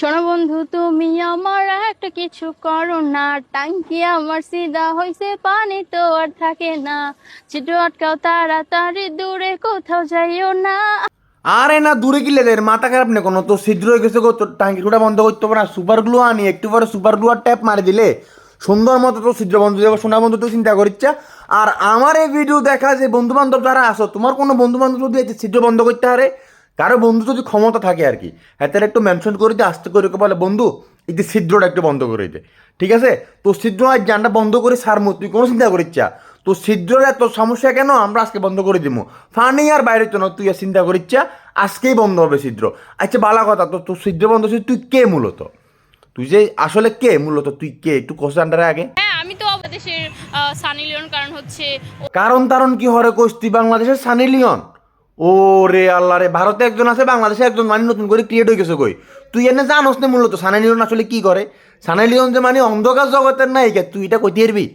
শোনো বন্ধু, তুমি আমার একটা কিছু করো না। টাঙ্কি আমার সিধা হইছে, পানি তো আর থাকে না। ছিদ্র আটকাও তাড়াতাড়ি, দূরে কোথাও যাইও না। আরে না, দূরে গিলে এর মাথা খারাপ না কোনো, তো ছিদ্র হয়ে গেছে গো, তোর টাঙ্কি ঠোঁটা বন্ধ করতে পারে না। সুপার গ্লু আনি, একটু পরে সুপার গ্লু আর ট্যাপ মারি দিলে সুন্দর মতো তো ছিদ্র বন্ধ দেবো। শোনা বন্ধু, তুই চিন্তা করিচ্ছা। আর আমার এই ভিডিও দেখা যে বন্ধু বান্ধব যারা আসো, তোমার কোনো বন্ধু বান্ধব যদি এই ছিদ্র বন্ধ করতে পারে, কারো বন্ধু যদি ক্ষমতা থাকে আর কি, হ্যাঁ তাহলে একটু মেনশন করে দিয়ে আসতে করে বলে বন্ধু এই যে ছিদ্রটা একটু বন্ধ করে দিতে। ঠিক আছে, তো ছিদ্র আজ জানটা বন্ধ করে সারমু, তুই কোনো চিন্তা করিচ্ছা। তো ছিদ্রের এত সমস্যা কেন, আমরা আজকে বন্ধ করে দিব। ফানি আর বাইরে তো না, তুই আর চিন্তা করিচ্ছা, আজকেই বন্ধ হবে ছিদ্র। আচ্ছা বালা কথা, তো তোর ছিদ্র বন্ধ হচ্ছে, তুই কে মূলত, তুই যে আসলে কে মূলত, তুই কে একটু কোশ্চেনটারে আগে। হ্যাঁ, আমি তো বাংলাদেশের সানি লিওন। কারণ হচ্ছে কারণ তারণ কি হরে কোস, তুই বাংলাদেশের সানি লিওন? ও রে আল্লাহ রে, ভারতে একজন আছে, বাংলাদেশে একজন, মানে নতুন করে ক্রিয়েট হয়ে গেছে কই। তুই এনে জানোস না মূলত সানি লিওন আসলে কি করে? সানি লিওন যে মানে অন্ধকার জগতের নায়িকা, তুই এটা কইতে পারবি?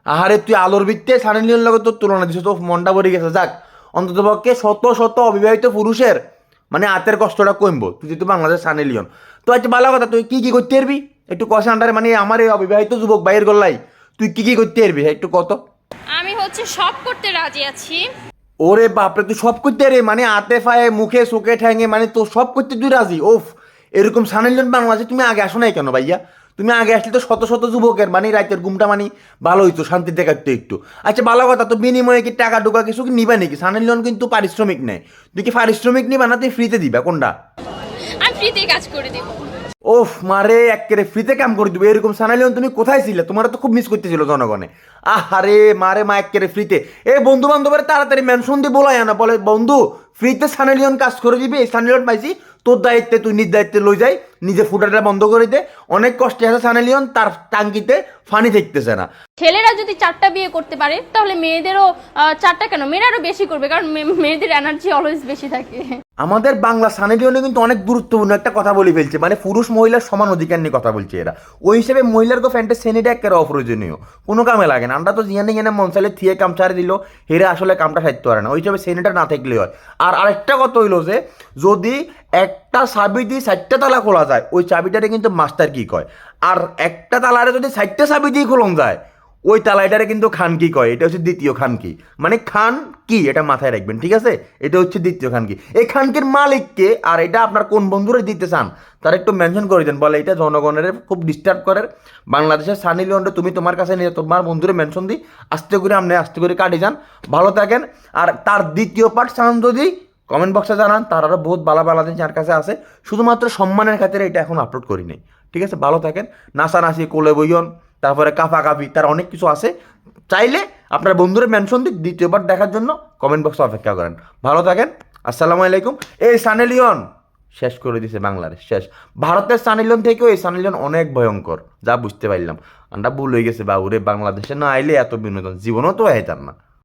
আহারে তুই আলোর ভিত্তে সানি লিওন লাগে তোর তুলনা দিছিস, তো মনটা ভরে গেছে। যাক, অন্তত পক্ষে শত শত অবিবাহিত পুরুষের মানে হাতের কষ্টটা কমবো, তুই যেহেতু বাংলাদেশ সানি লিওন। তো আচ্ছা ভালো কথা, তুই কি কি করতে পারবি একটু কষা আন্ডারে, মানে আমার এই অবিবাহিত যুবক বাইরের গল্লাই তুই কি কি করতে পারবি একটু কত। আমি হচ্ছে সব করতে রাজি আছি। ওরে বাপরে, তুই সব করতে রে, মানে হাতে পায়ে মুখে চোখে ঠ্যাঙে, মানে তো সব করতে তুই রাজি? ওফ, এরকম সানিলিয়ন বাংলাদেশে তুমি আগে আসো নাই কেন ভাইয়া? তুমি আগে আসলে তো শত শত যুবকের মানে রাতের ঘুমটা মানে ভালো হইতো, শান্তিতে কাটতো একটু। আচ্ছা ভালো কথা, তো বিনিময়ে কি টাকা টুকা কিছু কি নিবা নাকি? সানিলিয়ন কিন্তু পারিশ্রমিক নেয়, তুই কি পারিশ্রমিক নিবা না তুই ফ্রিতে দিবা, কোনটা? আমি ফ্রিতে কাজ করে দেবো। ওফ মারে, একেবারে ফ্রিতে কাম করে দিবে এরকম সানালিয়ন তুমি কোথায় ছিলে? তোমার তো খুব মিস করতেছিল জনগণে। আহারে মারে মা, একেবারে ফ্রিতে। এ বন্ধু বান্ধবের তাড়াতাড়ি মেনশন দিয়ে বলাই আনা, বলে বন্ধু ফ্রিতে সানালিয়ন কাজ করে দিবি, এই সানালিয়ন পাইছি, তোর দায়িত্বে তুই নিজ দায়িত্বে লই যাই, নিজে ফুটাটা বন্ধ করে দে। অনেক কষ্টে আছে সানালিয়ন, তার টাঙ্কিতে ফানি থাকতেছে না। ছেলেরা যদি 4টা বিয়ে করতে পারে, তাহলে মেয়েদেরও 4টা কেন, মেয়েরা আরো বেশি করবে। কারণ মেয়েদের এনার্জি অলওয়েজ বেশি থাকে। আমাদের বাংলা সানেলিয়নে কিন্তু অনেক গুরুত্বপূর্ণ একটা কথা বলে ফেলছে, মানে পুরুষ মহিলার সমান অধিকার নিয়ে কথা বলছে এরা। ওই হিসেবে মহিলার গো ফ্যান্টে শ্রেণীটা একেবারে অপ্রয়োজনীয়, কোনো কামে লাগে না। আমরা তো জিয়ানে জিয়ানে মনসালে থিয়ে কাম ছাড়ে দিল, হেরা আসলে কামটা সারতে পারে না। ওই হিসেবে শ্রেণীটা না থাকলে হয়। আর আরেকটা কথা হইলো যে, যদি একটা চাবি দিয়ে 4টা তালা খোলা যায়, ওই চাবিটারে কিন্তু মাস্টার কি কয়। আর একটা তালারে যদি 4টা চাবি দিয়ে খোলন যায়, ওই তালাইটারে কিন্তু খান কি কয়। এটা হচ্ছে দ্বিতীয় খান কি, মানে খান কি, এটা মাথায় রাখবেন ঠিক আছে। এটা হচ্ছে দ্বিতীয় খান কি, এই খানকির মালিককে। আর এটা আপনার কোন বন্ধুরে দিতে চান তার একটু মেনশন করে দেন, বলে এটা জনগণের খুব ডিস্টার্ব করে। বাংলাদেশের সানি লিওনটা তুমি তোমার কাছে নিয়ে তোমার বন্ধুরে মেনশন দিই, আস্তে করে আপনি আস্তে করে কাটি যান, ভালো থাকেন। আর তার দ্বিতীয় পার্ট চান যদি কমেন্ট বক্সে জানান, তার আরও বহুত বালা বালা দিন যার কাছে আছে, শুধুমাত্র সম্মানের খাতিরে এটা এখন আপলোড করি নাই। ঠিক আছে, ভালো থাকেন। নাচানাচি কোলে বইয়ন, তারপরে কাফাকাফি, তার অনেক কিছু আছে। চাইলে আপনার বন্ধুরা মেনশন দিক, দ্বিতীয়বার দেখার জন্য কমেন্ট বক্সে অপেক্ষা করেন। ভালো থাকেন, আসসালামু আলাইকুম। এই সানেলিয়ন শেষ করে দিছে বাংলাদেশ, শেষ। ভারতের সানিলিয়ন থেকেও এই সানিলিয়ন অনেক ভয়ঙ্কর, যা বুঝতে পারলাম। আমরা ভুল হয়ে গেছে বাবুরে, বাংলাদেশে না আইলে এত বিনোদন জীবনও তো হইতাম না।